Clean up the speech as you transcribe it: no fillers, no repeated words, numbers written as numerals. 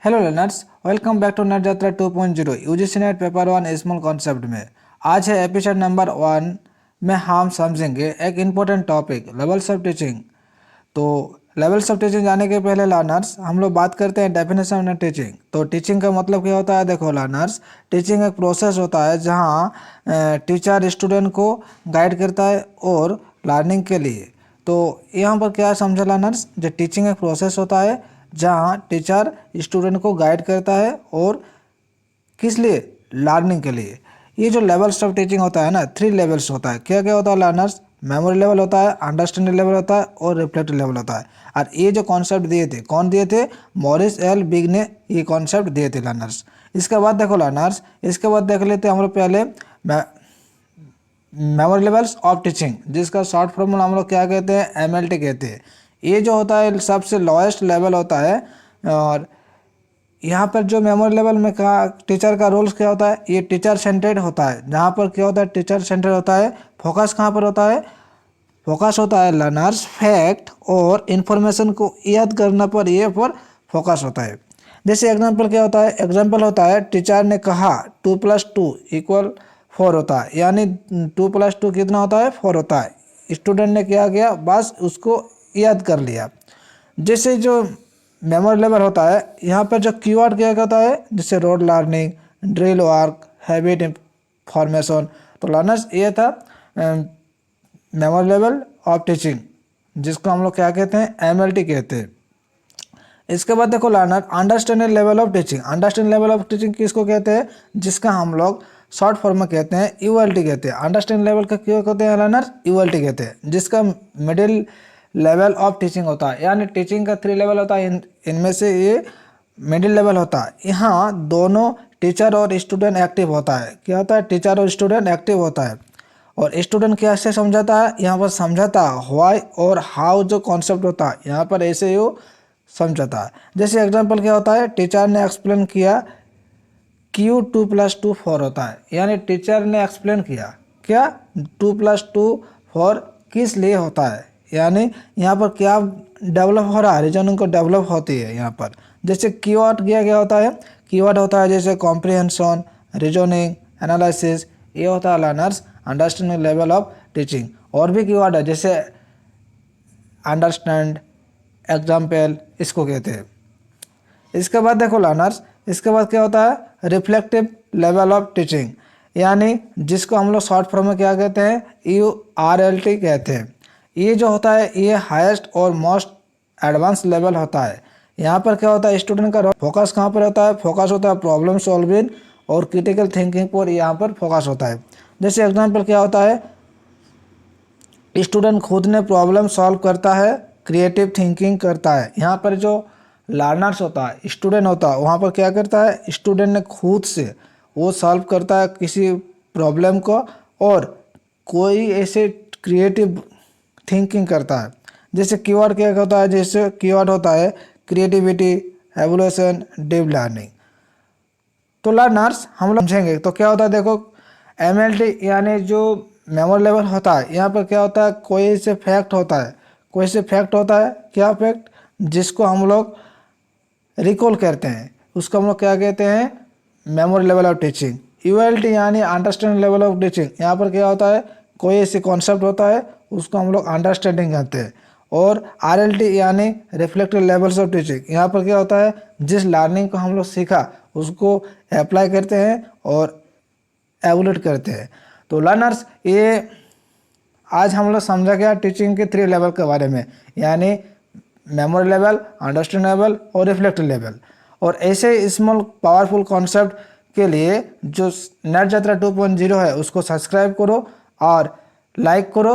Hello learners, welcome back to net Yatra 2.0 UGC net paper 1 small concept में। आज है episode number 1 में हम समझेंगे एक important topic levels of teaching. तो लेवल्स ऑफ टीचिंग जाने के पहले लर्नर्स हम लोग बात करते हैं डेफिनेशन ऑफ टीचिंग। तो टीचिंग का मतलब क्या होता है? देखो लर्नर्स, टीचिंग एक प्रोसेस होता है जहाँ टीचर स्टूडेंट को गाइड करता है और लर्निंग के लिए। तो यहाँ पर क्या समझा लर्नर्स, जो टीचिंग एक प्रोसेस होता है जहाँ टीचर स्टूडेंट को गाइड करता है और किस लिए? लर्निंग के लिए। ये जो लेवल्स ऑफ टीचिंग होता है ना, 3 लेवल्स होता है। क्या क्या होता है लर्नर्स? मेमोरी लेवल होता है, अंडरस्टैंडिंग लेवल होता है और रिफ्लेक्टिव लेवल होता है। और ये जो कॉन्सेप्ट दिए थे, कौन दिए थे? मॉरिस एल बिग ने ये कॉन्सेप्ट दिए थे लर्नर्स। इसके बाद देखो लर्नर्स, इसके बाद देख लेते हैं हम लोग पहले मेमोरी लेवल्स ऑफ टीचिंग, जिसका शॉर्ट फॉर्मूला हम लोग क्या कहते हैं? एमएलटी कहते हैं। ये जो होता है सबसे लोएस्ट लेवल होता है। और यहाँ पर जो मेमोरी लेवल में का टीचर का रोल्स क्या होता है? ये टीचर सेंटर्ड होता है। जहाँ पर क्या होता है? टीचर सेंटर्ड होता है। फोकस कहाँ पर होता है? फोकस होता है लर्नर्स फैक्ट और इन्फॉर्मेशन को याद करना पर, ये पर फोकस होता है। जैसे एग्जाम्पल क्या होता है? एग्जाम्पल होता है टीचर ने कहा 2+2=4 होता है, यानी 2+2 कितना होता है? 4 होता है। स्टूडेंट ने क्या किया? बस उसको याद कर लिया। जैसे जो मेमोरी लेवल होता है, यहाँ पर जो कीवर्ड क्या होता है? जैसे road learning, drill work, habit formation. तो लर्नर्स ये था मेमोरी लेवल ऑफ टीचिंग, जिसको हम लोग क्या कहते हैं? एमएलटी कहते हैं। इसके बाद देखो learner, understanding level of teaching. Understanding level of teaching किसको कहते हैं? जिसका हम लोग शॉर्ट फॉर्म में कहते हैं यूएलटी कहते हैं। अंडरस्टैंडिंग लेवल का क्यों कहते हैं लर्नर? यूएलटी कहते हैं। जिसका मिडिल लेवल ऑफ टीचिंग होता है, यानी टीचिंग का 3 लेवल होता है, इनमें से ये मिडिल लेवल होता है। यहाँ दोनों टीचर और स्टूडेंट एक्टिव होता है। क्या होता है? टीचर और स्टूडेंट एक्टिव होता है। और स्टूडेंट कैसे समझाता है? यहाँ पर समझाता है व्हाई और हाउ जो कॉन्सेप्ट होता है, यहाँ पर ऐसे ही समझाता है। जैसे एग्जाम्पल क्या होता है? टीचर ने एक्सप्लेन किया क्यों 2+2=4 होता है, यानी टीचर ने एक्सप्लेन किया क्या 2+2=4 किस लिए होता है, यानी यहाँ पर क्या डेवलप हो रहा है? रीजनिंग को डेवलप होती है यहाँ पर। जैसे कीवर्ड क्या होता है? कीवर्ड होता है जैसे कॉम्प्रिहेंशन, रीजनिंग, एनालिसिस। ये होता है learners understanding level of teaching. और भी कीवर्ड है जैसे अंडरस्टैंड, एग्जाम्पल, इसको कहते हैं। इसके बाद देखो लर्नर्स, इसके बाद क्या होता है? रिफ्लेक्टिव लेवल ऑफ टीचिंग, यानी जिसको हम लोग शॉर्ट फॉर्म में क्या कहते हैं? URLT कहते हैं। ये जो होता है ये हाईएस्ट और मोस्ट एडवांस लेवल होता है। यहाँ पर क्या होता है? स्टूडेंट का फोकस कहाँ पर होता है? फोकस होता है प्रॉब्लम सॉल्विंग और क्रिटिकल थिंकिंग पर, यहाँ पर फोकस होता है। जैसे एग्जाम्पल क्या होता है? स्टूडेंट खुद ने प्रॉब्लम सॉल्व करता है, क्रिएटिव थिंकिंग करता है। यहाँ पर जो लर्नर्स होता है, स्टूडेंट होता है, वहाँ पर क्या करता है? स्टूडेंट ने खुद से वो सॉल्व करता है किसी प्रॉब्लम को और कोई ऐसे क्रिएटिव थिंकिंग करता है। जैसे कीवर्ड क्या होता है? जैसे कीवर्ड होता है क्रिएटिविटी, एवोल्यूशन, डीप लर्निंग। तो लर्नर्स हम लोग समझेंगे तो क्या होता है? देखो एमएलटी यानी जो मेमोरी लेवल होता है, यहाँ पर क्या होता है? कोई से फैक्ट होता है, कोई से फैक्ट होता है। क्या फैक्ट? जिसको हम लोग रिकॉल करते हैं, उसको हम लोग क्या कहते हैं? Memory level of teaching. यूएलटी यानी अंडरस्टैंडिंग लेवल ऑफ टीचिंग। यहाँ पर क्या होता है? कोई ऐसे कॉन्सेप्ट होता है, उसको हम लोग अंडरस्टैंडिंग कहते हैं। और आरएलटी यानी रिफ्लेक्टिव लेवल्स ऑफ टीचिंग। यहाँ पर क्या होता है? जिस लर्निंग को हम लोग सीखा उसको अप्लाई करते हैं और एवोल्यूट करते हैं। तो लर्नर्स, ये आज हम लोग समझा गया टीचिंग के 3 लेवल के बारे में, यानी मेमोरी लेवल, अंडरस्टैंड लेवल और रिफ्लेक्टिव लेवल। और ऐसे स्मॉल पावरफुल कॉन्सेप्ट के लिए जो नेट यात्रा 2.0 है उसको सब्सक्राइब करो और लाइक करो